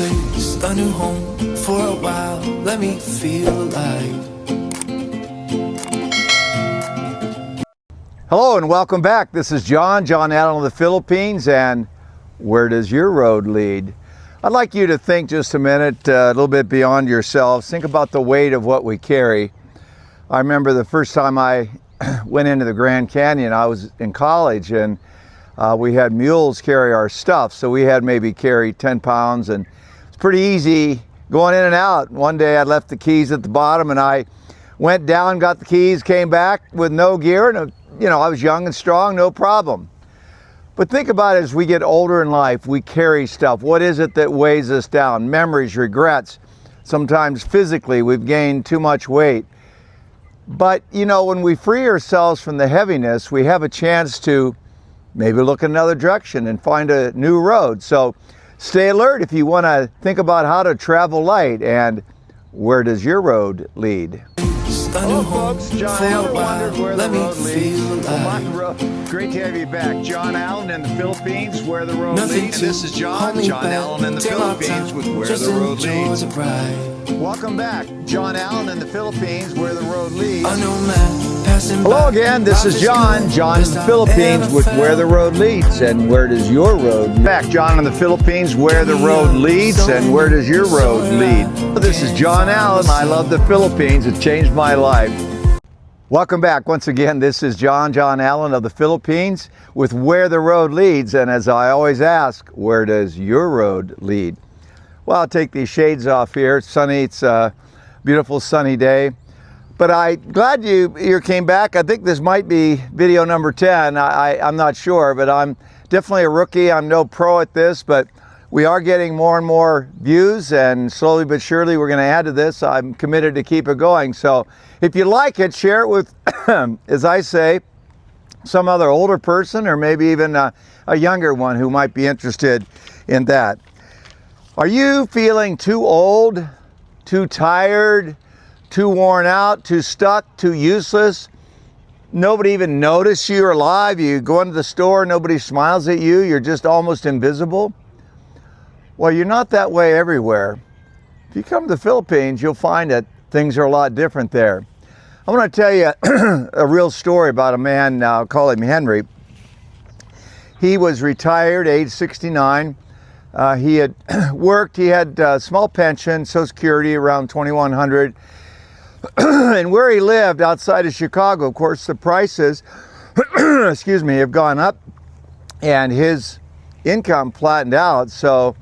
place, a new home for a while. Let me feel alive. Hello and welcome back. This is John Allen of the Philippines, and where does your road lead? I'd like you to think just a minute, a little bit beyond yourselves. Think about the weight of what we carry. I remember the first time I went into the Grand Canyon, I was in college, and we had mules carry our stuff. So we had maybe carry 10 pounds, and it's pretty easy going in and out. One day I left the keys at the bottom, and I went down, got the keys, came back with no gear, and I was young and strong, no problem. But think about it, as we get older in life, we carry stuff. What is it that weighs us down? Memories, regrets. Sometimes physically we've gained too much weight. But when we free ourselves from the heaviness, we have a chance to maybe look in another direction and find a new road. So stay alert if you want to think about how to travel light, and where does your road lead? Hello folks, John Allen wondered where the road leads. Great to have you back. John Allen in the Philippines, where the road leads. And this is John Allen in the Philippines with Where the Road Leads. Welcome back. John Allen in the Philippines, where the road leads. Hello again, this is John in the Philippines with Where the Road Leads, and where does your road lead? Back, John in the Philippines, where the road leads, and where does your road lead? This is John Allen. I love the Philippines. It changed my life. Welcome back. Once again, this is John Allen of the Philippines with Where the Road Leads, and as I always ask, where does your road lead? Well, I'll take these shades off here. It's sunny. It's a beautiful sunny day. But I'm glad you came back. I think this might be video number 10. I'm not sure, but I'm definitely a rookie. I'm no pro at this, but we are getting more and more views, and slowly but surely we're going to add to this. I'm committed to keep it going. So if you like it, share it with, as I say, some other older person, or maybe even a younger one who might be interested in that. Are you feeling too old, too tired, too worn out, too stuck, too useless? Nobody even noticed you're alive. You go into the store, nobody smiles at you. You're just almost invisible. Well, you're not that way everywhere. If you come to the Philippines, you'll find that things are a lot different there. I want to tell you a real story about a man, I'll call him Henry. He was retired, age 69. He had worked, he had a small pension, Social Security, around $2,100. And where he lived outside of Chicago, of course, the prices, excuse me, have gone up, and his income flattened out. So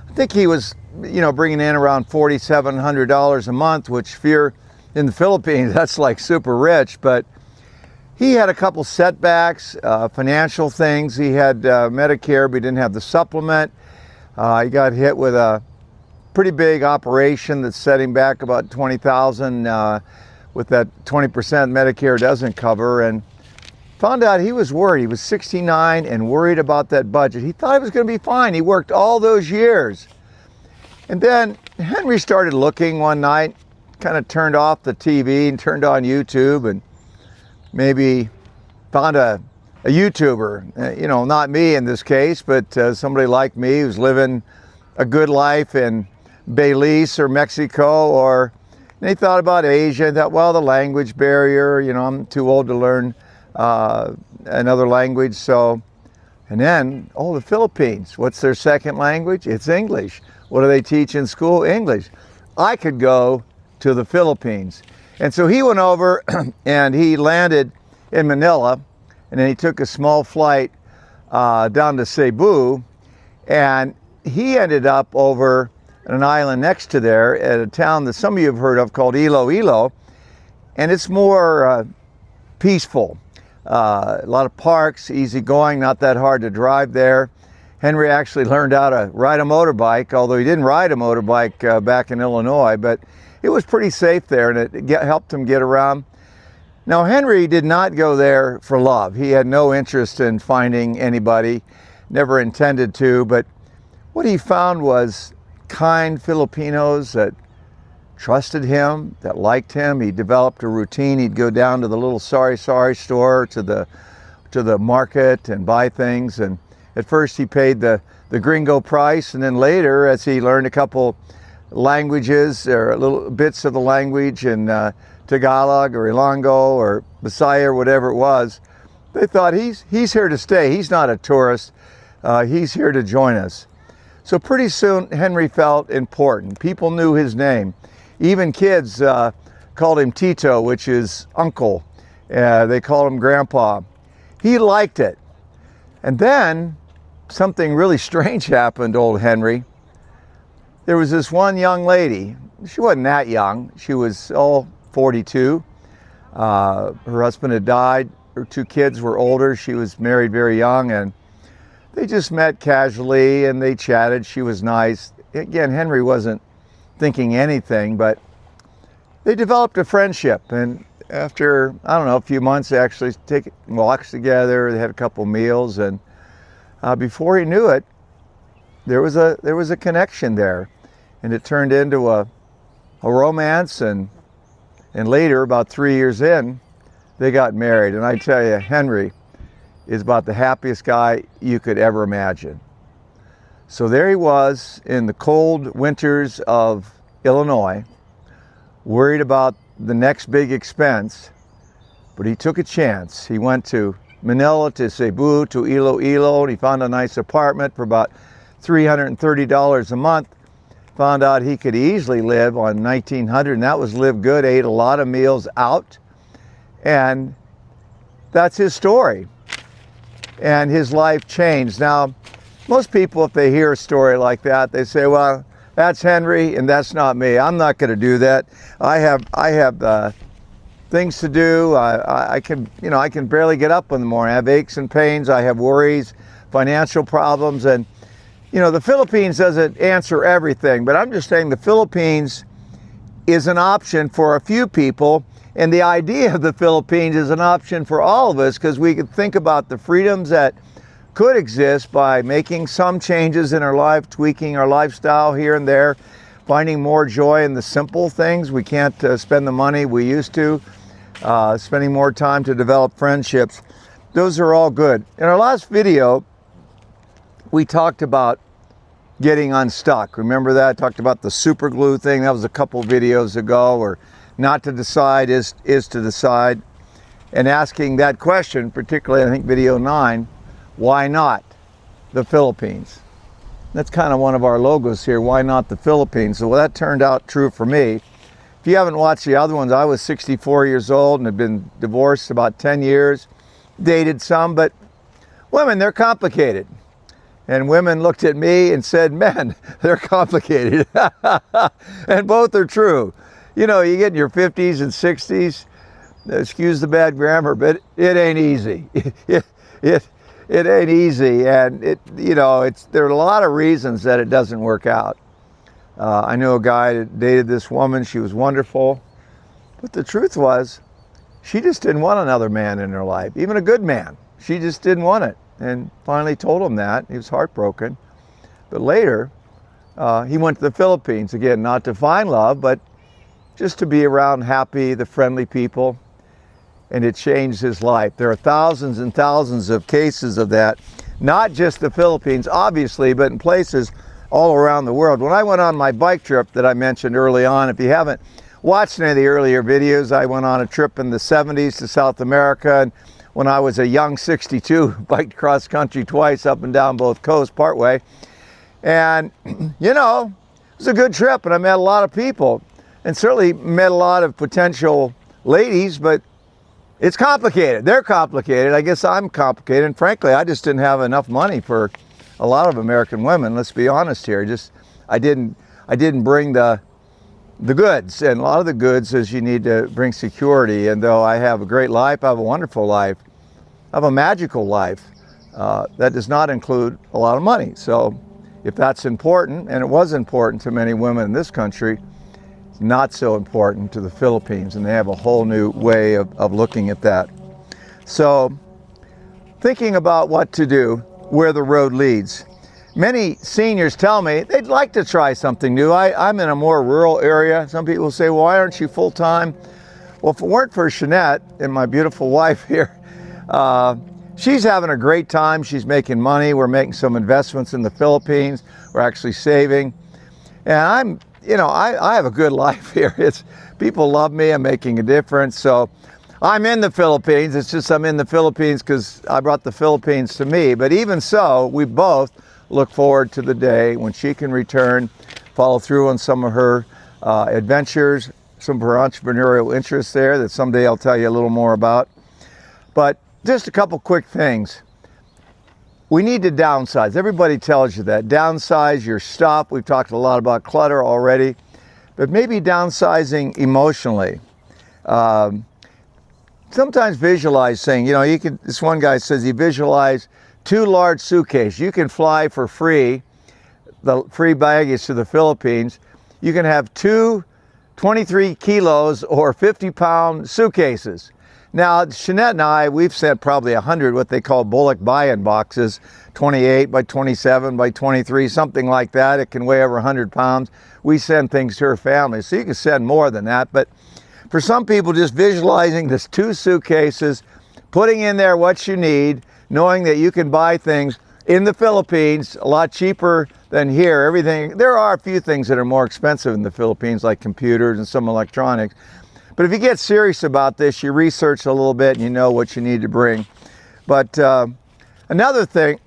I think he was, bringing in around $4,700 a month, which if you're in the Philippines, that's like super rich. But he had a couple setbacks, financial things. He had Medicare, but he didn't have the supplement. He got hit with a pretty big operation that set him back about $20,000 with that 20% Medicare doesn't cover, and found out he was worried. He was 69 and worried about that budget. He thought he was going to be fine. He worked all those years. And then Henry started looking one night, kind of turned off the TV and turned on YouTube, and maybe found a YouTuber, not me in this case, but somebody like me who's living a good life in Belize or Mexico, and he thought about Asia and thought, well, the language barrier, I'm too old to learn another language. And then, the Philippines, what's their second language? It's English. What do they teach in school? English. I could go to the Philippines. And so he went over and he landed in Manila, and then he took a small flight down to Cebu, and he ended up over an island next to there at a town that some of you have heard of called Iloilo, and it's more peaceful. A lot of parks, easy going, not that hard to drive there. Henry actually learned how to ride a motorbike, although he didn't ride a motorbike back in Illinois, but it was pretty safe there, and it helped him get around. Now, Henry did not go there for love. He had no interest in finding anybody, never intended to, but what he found was kind Filipinos that trusted him, that liked him. He developed a routine. He'd go down to the little sari store, to the market, and buy things. And at first he paid the the gringo price, and then later, as he learned a couple languages or little bits of the language in Tagalog or Ilonggo or Bisaya or whatever it was, they thought he's here to stay. He's not a tourist. He's here to join us. So pretty soon, Henry felt important. People knew his name. Even kids called him Tito, which is uncle. They called him Grandpa. He liked it. And then something really strange happened to old Henry. There was this one young lady. She wasn't that young. She was 42. Her husband had died. Her 2 kids were older. She was married very young, and they just met casually and they chatted. She was nice. Again, Henry wasn't thinking anything, but they developed a friendship. And after, I don't know, a few months, they actually take walks together. They had a couple meals, and before he knew it, there was a connection there, and it turned into a romance. And later, about 3 years in, they got married. And I tell you, Henry is about the happiest guy you could ever imagine. So there he was in the cold winters of Illinois, worried about the next big expense, but he took a chance. He went to Manila, to Cebu, to Iloilo, and he found a nice apartment for about $330 a month. Found out he could easily live on $1,900, and that was live good. Ate a lot of meals out, and that's his story. And his life changed. Now, most people, if they hear a story like that, they say, well, that's Henry and that's not me. I'm not going to do that. I have things to do. I can barely get up in the morning. I have aches and pains. I have worries, financial problems. And, the Philippines doesn't answer everything, but I'm just saying the Philippines is an option for a few people. And the idea of the Philippines is an option for all of us, because we can think about the freedoms that could exist by making some changes in our life, tweaking our lifestyle here and there, finding more joy in the simple things. We can't spend the money we used to, spending more time to develop friendships. Those are all good. In our last video, we talked about getting unstuck. Remember that? Talked about the super glue thing. That was a couple videos ago. Or not to decide is to decide. And asking that question, particularly I think video 9, why not the Philippines? That's kind of one of our logos here. Why not the Philippines? So that turned out true for me. If you haven't watched the other ones, I was 64 years old and had been divorced about 10 years. Dated some, but women, they're complicated. And women looked at me and said, men, they're complicated. And both are true. You get in your 50s and 60s, excuse the bad grammar, but it ain't easy. It ain't easy, and there are a lot of reasons that it doesn't work out. I knew a guy that dated this woman. She was wonderful, but the truth was, she just didn't want another man in her life, even a good man. She just didn't want it, and finally told him that. He was heartbroken. But later, he went to the Philippines, again, not to find love, but just to be around happy, the friendly people. And it changed his life. There are thousands and thousands of cases of that, not just the Philippines, obviously, but in places all around the world. When I went on my bike trip that I mentioned early on, if you haven't watched any of the earlier videos, I went on a trip in the 70s to South America, and when I was a young 62, biked cross country twice up and down both coasts partway. And, it was a good trip, and I met a lot of people, and certainly met a lot of potential ladies, but it's complicated. They're complicated. I guess I'm complicated. And frankly, I just didn't have enough money for a lot of American women. Let's be honest here. I didn't bring the goods. And a lot of the goods is you need to bring security. And though I have a great life, I have a wonderful life, I have a magical life. That does not include a lot of money. So if that's important, and it was important to many women in this country, not so important to the Philippines, and they have a whole new way of looking at that. So thinking about what to do, where the road leads. Many seniors tell me they'd like to try something new. I'm in a more rural area. Some people say, well, why aren't you full-time? Well, if it weren't for Jeanette and my beautiful wife here, she's having a great time. She's making money. We're making some investments in the Philippines. We're actually saving. And I have a good life here. People love me. I'm making a difference. So I'm in the Philippines. It's just I'm in the Philippines because I brought the Philippines to me. But even so, we both look forward to the day when she can return, follow through on some of her adventures, some of her entrepreneurial interests there that someday I'll tell you a little more about. But just a couple quick things. We need to downsize. Everybody tells you that. Downsize your stuff. We've talked a lot about clutter already, but maybe downsizing emotionally. Sometimes visualize saying, this one guy says he visualized 2 large suitcases. You can fly for free, the free baggage to the Philippines. You can have 2 23 kilos or 50-pound suitcases. Now, Shanette and I, we've sent probably 100 what they call bullock buy-in boxes, 28 by 27 by 23, something like that. It can weigh over 100 pounds. We send things to her family, so you can send more than that. But for some people, just visualizing this 2 suitcases, putting in there what you need, knowing that you can buy things in the Philippines a lot cheaper than here. Everything, there are a few things that are more expensive in the Philippines, like computers and some electronics. But if you get serious about this, you research a little bit and you know what you need to bring. But another thing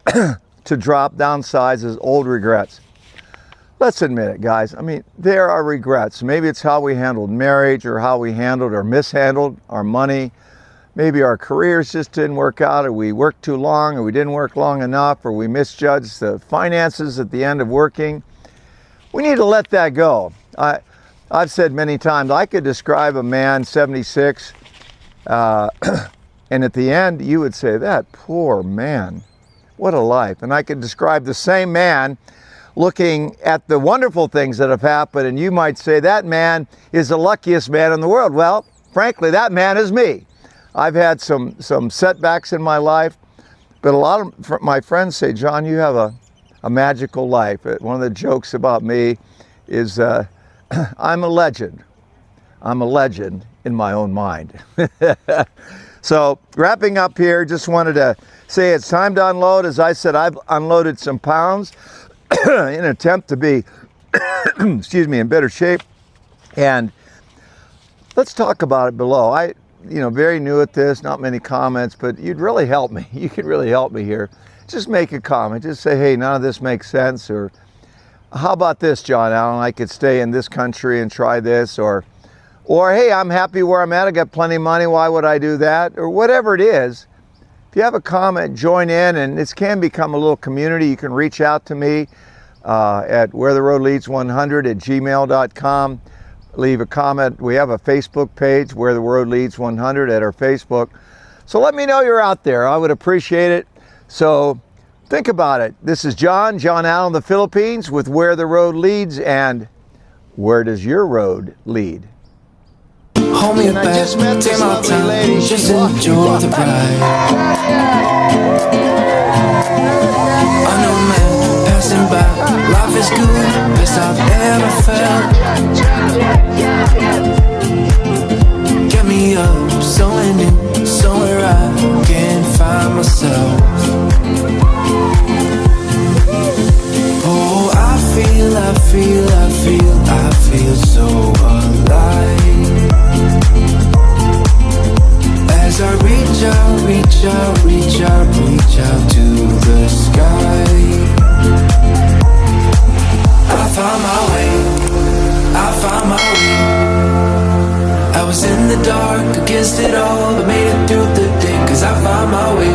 to drop, downsize, is old regrets. Let's admit it, guys. I mean, there are regrets. Maybe it's how we handled marriage, or how we handled or mishandled our money. Maybe our careers just didn't work out, or we worked too long, or we didn't work long enough, or we misjudged the finances at the end of working. We need to let that go. I've said many times, I could describe a man, 76, and at the end you would say, that poor man, what a life. And I could describe the same man looking at the wonderful things that have happened, and you might say, that man is the luckiest man in the world. Well, frankly, that man is me. I've had some setbacks in my life, but a lot of my friends say, John, you have a magical life. One of the jokes about me is I'm a legend. I'm a legend in my own mind. So wrapping up here, just wanted to say it's time to unload. As I said, I've unloaded some pounds in an attempt to be, excuse me, in better shape. And let's talk about it below. Very new at this, not many comments, but you'd really help me. You could really help me here. Just make a comment. Just say, hey, none of this makes sense, or how about this, John Allen? I could stay in this country and try this, or hey, I'm happy where I'm at. I got plenty of money. Why would I do that? Or whatever it is. If you have a comment, join in, and this can become a little community. You can reach out to me at wheretheroadleads100@gmail.com. Leave a comment. We have a Facebook page, Where the Road Leads 100, at our Facebook. So let me know you're out there. I would appreciate it. So think about it. This is John Allen, the Philippines, with Where the Road Leads, and where does your road lead? Hold me back, take my time, just enjoy the ride. I know, man, passing by, life is good, best I've ever felt. Get me up, somewhere new, somewhere I can find myself. Oh, I feel so alive. As I reach out to the sky, I found my way. I was in the dark against it all, but made it through the day, 'cause I found my way.